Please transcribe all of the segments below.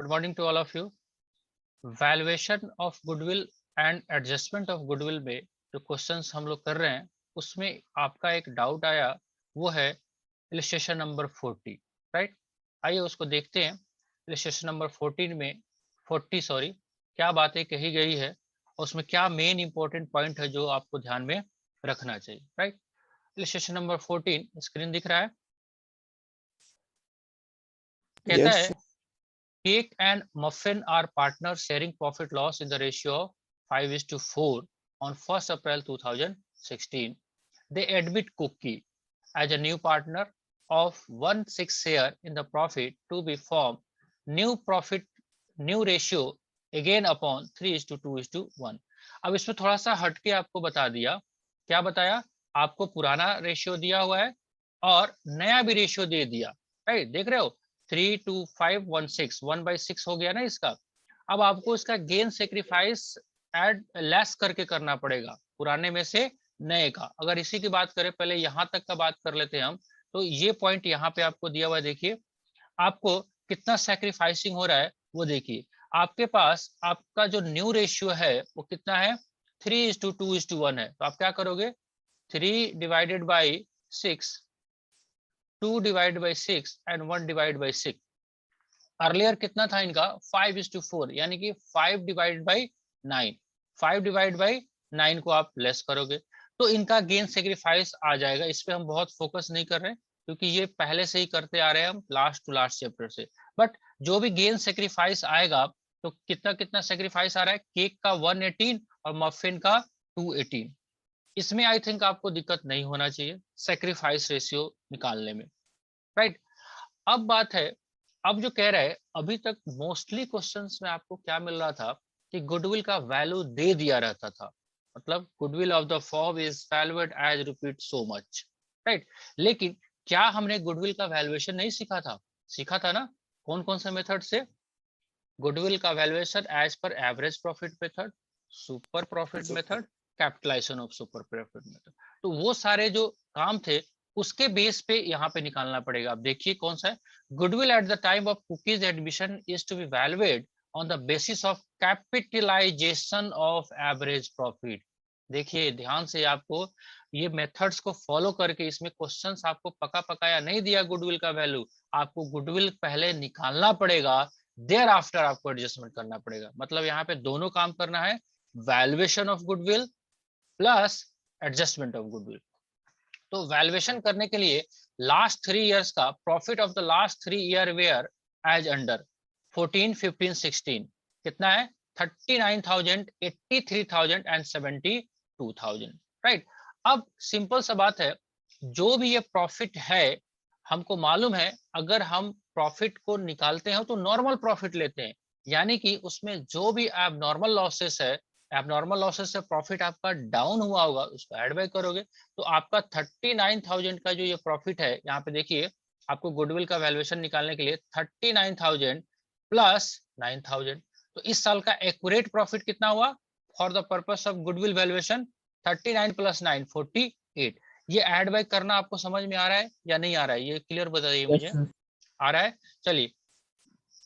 Good morning to all of you. Valuation of goodwill and adjustment of goodwill में जो questions हम लोग कर रहे हैं उसमें आपका एक डाउट आया, वो है इलस्ट्रेशन नंबर 40, राइट। आइए उसको देखते हैं। इलस्ट्रेशन नंबर 14 में 40 सॉरी क्या बातें कही गई है, उसमें क्या मेन इंपॉर्टेंट पॉइंट है जो आपको ध्यान में रखना चाहिए, राइट। इलस्ट्रेशन नंबर 14 स्क्रीन दिख रहा है। कहता Yes, है Cake and Muffin are partners sharing profit loss in the ratio of 5:4 on 1st April 2016. They admit Cookie as a new partner of 1/6 share in the profit to be formed. New ratio again upon 3:2:1. अब इसमें थोड़ा सा हटके आपको बता दिया। क्या बताया? आपको पुराना रेशियो दिया हुआ है और नया भी रेशियो दे दिया, राइट। देख रहे हो 3:2:5:1:6 1/6 हो गया ना इसका। अब आपको इसका गेन सेक्रीफाइस एड लेस करके करना पड़ेगा, पुराने में से नए का। अगर इसी की बात करें, पहले यहां तक का बात कर लेते हैं हम। तो ये पॉइंट यहाँ पे आपको दिया हुआ है, देखिए आपको कितना सेक्रीफाइसिंग हो रहा है वो देखिए। आपके पास आपका जो न्यू रेशियो है वो कितना है, 3:2:1 है। तो आप क्या करोगे, 3 divided by 6, 2 divide by 6 and 1 divide by 6। Earlier कितना था इनका, 5:4, यानी कि 5 डिवाइड बाई 9, 5 डिवाइड बाई 9 को आप लेस करोगे तो इनका गेन सेक्रीफाइस आ जाएगा। इस पे हम बहुत फोकस नहीं कर रहे हैं क्योंकि ये पहले से ही करते आ रहे हैं हम लास्ट टू लास्ट चैप्टर से। बट जो भी गेन सेक्रीफाइस आएगा तो कितना कितना सेक्रीफाइस आ रहा है, केक का 118 और मफिन का 218। इसमें आई थिंक आपको दिक्कत नहीं होना चाहिए सेक्रीफाइस रेशियो निकालने में, राइट। अब बात है, अब जो कह रहा है अभी तक मोस्टली क्वेश्चंस में आपको क्या मिल रहा था कि गुडविल का वैल्यू दे दिया रहता था, मतलब goodwill of the firm is valued as repeat so much, right. लेकिन क्या हमने गुडविल का वैल्यूएशन नहीं सीखा था? सीखा था ना। कौन कौन से मेथड से? गुडविल का valuation as per average profit method, super profit method, capitalisation of super profit method. तो वो सारे जो काम थे उसके बेस पे यहाँ पे निकालना पड़ेगा। अब देखिए कौन सा है, goodwill at the time of cookies admission is to be valued on the basis of capitalization of average profit. देखिए ध्यान से, आपको ये मेथड्स को फॉलो करके, इसमें क्वेश्चंस आपको पका पकाया नहीं दिया गुडविल का वैल्यू, आपको गुडविल पहले निकालना पड़ेगा, देयर आफ्टर आपको एडजस्टमेंट करना पड़ेगा। मतलब यहाँ पे दोनों काम करना है, valuation of goodwill plus adjustment of goodwill. तो वैल्यूएशन करने के लिए लास्ट 3 इयर्स का profit of the last 3 year whereas under 14, 15, 16 कितना है, 39,000, 83,000 एंड 72,000, राइट। अब सिंपल सा बात है, जो भी ये प्रॉफिट है हमको मालूम है, अगर हम प्रॉफिट को निकालते हैं तो नॉर्मल प्रॉफिट लेते हैं, यानी कि उसमें जो भी एबनॉर्मल लॉसेस है, एबनॉर्मल लॉसेस से प्रॉफिट आपका डाउन हुआ होगा उसको ऐड बैक करोगे। तो आपका 39,000 का जो ये प्रॉफिट है, यहाँ पे देखिए आपको गुडविल का वैल्यूएशन निकालने के लिए 39,000 प्लस 9,000। तो इस साल का एक्यूरेट प्रॉफिट कितना हुआ for the purpose of goodwill valuation, 39 plus 9 48। ये ऐड बैक करना आपको समझ में आ रहा है या नहीं आ रहा है, ये क्लियर बताइए yes, मुझे। sir. आ रहा है? चलिए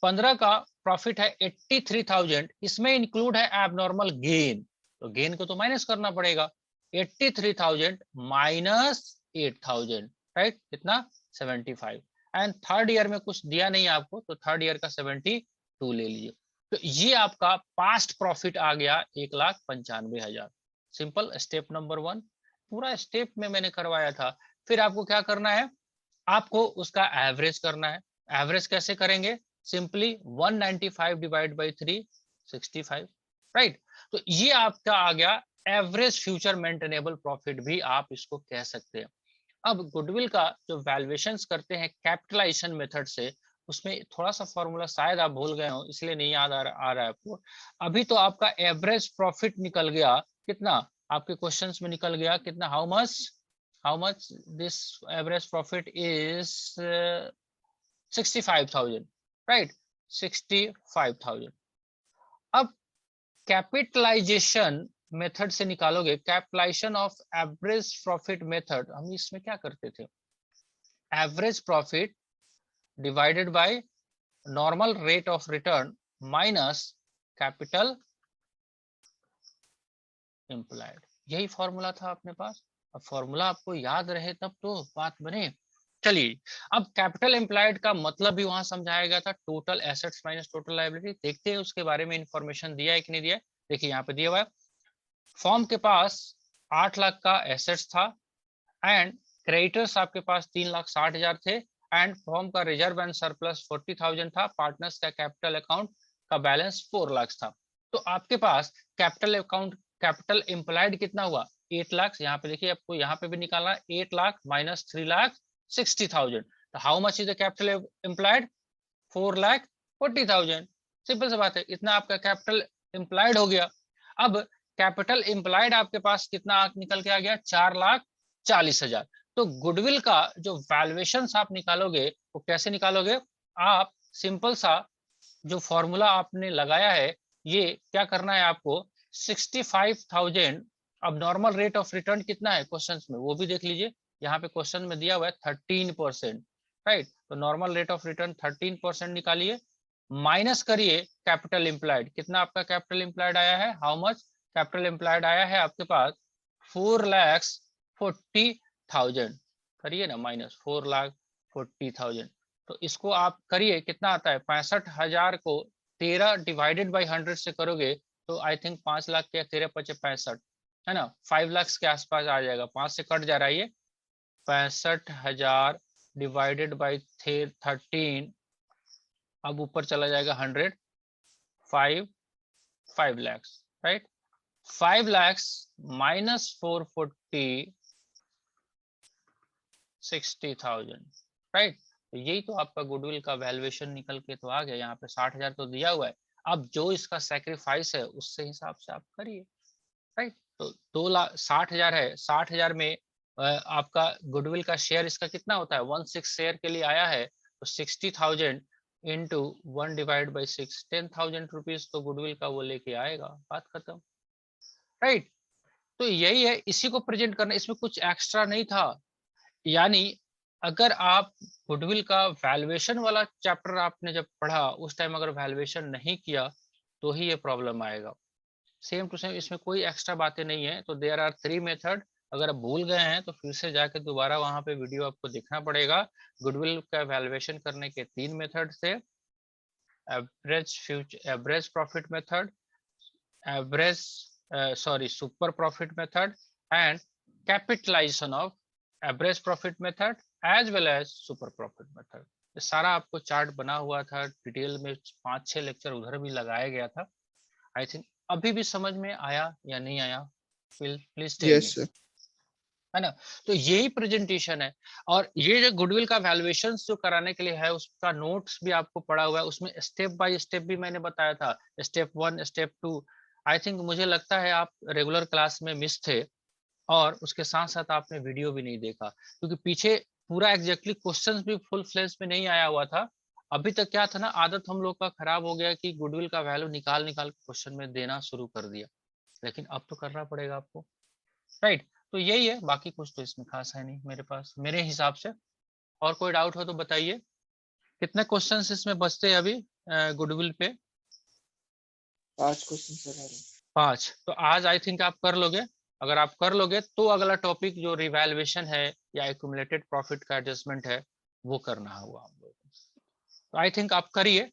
15 का प्रॉफिट है 83,000, इसमें इंक्लूड है एबनॉर्मल गेन, तो गेन को तो माइनस करना पड़ेगा। 83,000 माइनस 8,000, राइट, कितना 75। एंड थर्ड ईयर में कुछ दिया नहीं आपको, तो थर्ड ईयर का 72 ले लीजिए। तो ये आपका पास्ट प्रॉफिट आ गया 1,95,000। सिंपल स्टेप नंबर 1, पूरा स्टेप में मैंने करवाया था। फिर आपको क्या करना है, आपको उसका एवरेज करना है। एवरेज कैसे करेंगे, सिंपली 195 डिवाइड बाई 365, राइट। तो ये आपका आ गया एवरेज फ्यूचर मेंटेनेबल प्रॉफिट, भी आप इसको कह सकते हैं। अब गुडविल का जो वैल्यूएशंस करते हैं कैपिटलाइजेशन मेथड से, उसमें थोड़ा सा फॉर्मूला शायद आप भूल गए हो इसलिए नहीं याद आ रहा है आपको। अभी तो आपका एवरेज प्रॉफिट निकल गया कितना, आपके क्वेश्चंस में निकल गया कितना, how much this average profit is 65,000, right, 65,000। अब कैपिटलाइजेशन मेथड से निकालोगे, capitalisation of average profit method, हम इसमें क्या करते थे, average profit divided by normal rate of return minus capital employed. यही फॉर्मूला था अपने पास। अब फॉर्मूला आपको याद रहे तब तो बात बने। चलिए, अब कैपिटल एम्प्लॉयड का मतलब भी वहां समझाया गया था, total assets minus total liability. देखते हैं उसके बारे में इंफॉर्मेशन दिया है कि नहीं दिया है। देखिए यहाँ पे दिया हुआ है, फॉर्म के पास 8 लाख का एसेट्स था एंड क्रेडिटर्स आपके पास 3,60,000 थे एंड फॉर्म का रिजर्व एंड सरप्लस 40,000 था। पार्टनर्स का कैपिटल अकाउंट का बैलेंस 4 लाख था। तो आपके पास कैपिटल अकाउंट, कैपिटल एम्प्लॉयड कितना हुआ 8 लाख। यहाँ पे देखिए, आपको यहाँ पे भी निकालना 8 लाख माइनस 3,60,000। तो how much is the capital employed 4,40,000। Simple सी बात है, इतना आपका कैपिटल एम्प्लॉयड हो गया। अब कैपिटल एम्प्लॉयड आपके पास कितना निकल के आ गया 4,40,000। तो गुडविल का जो वैल्यूएशन आप निकालोगे वो कैसे निकालोगे, आप सिंपल सा जो फॉर्मूला आपने लगाया है, ये क्या करना है आपको 65,000। अब नॉर्मल रेट ऑफ रिटर्न कितना है क्वेश्चन में वो भी देख लीजिए। यहाँ पे क्वेश्चन में दिया हुआ है 13%, राइट। तो नॉर्मल रेट ऑफ रिटर्न 13% निकालिए, माइनस करिए कैपिटल एम्प्लॉयड। कितना आपका कैपिटल एम्प्लॉयड आया है, हाउ मच कैपिटल एम्प्लॉयड आया है आपके पास 4,40,000। करिए ना माइनस 4,40,000। तो इसको आप करिए, कितना आता है 65,000 को 13 डिवाइडेड बाई 100 से करोगे तो आई थिंक 5 लाख के 13 पचे 65 है ना, 5 लाख के आसपास आ जाएगा। 5 से कट जा रहा है ये, 65,000 डिवाइडेड बाई 13, अब ऊपर चला जाएगा 100, 5 lakh, right. 5 lakh minus 440, 60,000, right. तो यही तो आपका गुडविल का वैल्यूएशन निकल के तो आ गया। यहाँ पे 60,000 तो दिया हुआ है, अब जो इसका सैक्रिफाइस है उससे हिसाब से आप करिए, राइट। तो 2,60,000 है, 60,000 में आपका गुडविल का शेयर इसका कितना होता है 1/6 शेयर के लिए आया है, तो 60,000 इंटू 1 डिवाइड बाई 6, 10,000 रुपीज तो गुडविल का वो लेके आएगा, बात खत्म, राइट। तो यही है, इसी को प्रेजेंट करना, इसमें कुछ एक्स्ट्रा नहीं था। यानी अगर आप गुडविल का वैल्यूएशन वाला चैप्टर आपने जब पढ़ा उस टाइम अगर वैल्यूएशन नहीं किया तो ही ये प्रॉब्लम आएगा। सेम टू सेम, इसमें कोई एक्स्ट्रा बातें नहीं है। तो देयर आर 3 मेथड। अगर आप भूल गए हैं तो फिर से जाकर दोबारा वहां पे वीडियो आपको देखना पड़ेगा। गुडविल का वैल्यूएशन करने के 3 मेथड थे, average profit method, average super profit method and capitalisation of average profit method as well as super profit method. ये सारा आपको चार्ट बना हुआ था डिटेल में, 5-6 लेक्चर उधर भी लगाया गया था। आई थिंक अभी भी समझ में आया या नहीं आया, प्लीज टेल मी, है ना। तो यही प्रेजेंटेशन है। और ये जो गुडविल का वैल्यूएशन जो कराने के लिए है उसका नोट्स भी आपको पड़ा हुआ है, उसमें स्टेप बाय स्टेप भी मैंने बताया था, स्टेप 1 स्टेप 2। आई थिंक मुझे लगता है आप रेगुलर क्लास में मिस थे और उसके साथ साथ आपने वीडियो भी नहीं देखा, क्योंकि पीछे पूरा एग्जैक्टली क्वेश्चंस भी फुल फ्लेज में नहीं आया हुआ था। अभी तक क्या था ना, आदत हम लोग का खराब हो गया कि गुडविल का वैल्यू निकाल निकाल के क्वेश्चन में देना शुरू कर दिया, लेकिन अब तो करना पड़ेगा आपको, राइट। तो यही है, बाकी कुछ तो इसमें खास है नहीं मेरे पास, मेरे हिसाब से। और कोई डाउट हो तो बताइए। कितने क्वेश्चंस इसमें बचते हैं अभी गुडविल पे? 5 क्वेश्चन। 5। तो आज आई थिंक आप कर लोगे। अगर आप कर लोगे तो अगला टॉपिक जो रिवैल्यूएशन है या एक्यूमुलेटेड प्रॉफिट का एडजस्टमेंट है वो करना होगा हम लोग। तो आई थिंक आप करिए,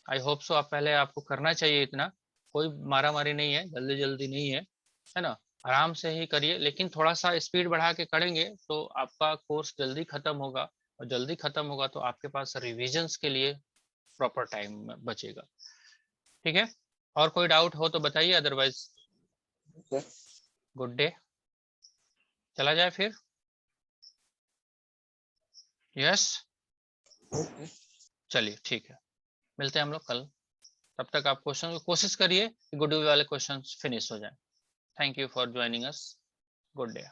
आई होप सो। आप पहले आपको करना चाहिए, इतना कोई मारा मारी नहीं है, जल्दी जल्दी नहीं है ना, आराम से ही करिए। लेकिन थोड़ा सा स्पीड बढ़ा के करेंगे तो आपका कोर्स जल्दी खत्म होगा, और जल्दी खत्म होगा तो आपके पास रिविजन्स के लिए प्रॉपर टाइम बचेगा, ठीक है। और कोई डाउट हो तो बताइए, अदरवाइज गुड डे, चला जाए फिर। यस, चलिए ठीक है, मिलते हैं हम लोग कल। तब तक आप क्वेश्चन को कोशिश करिए कि गुडविल वाले क्वेश्चन फिनिश हो जाए। Thank you for joining us, good day.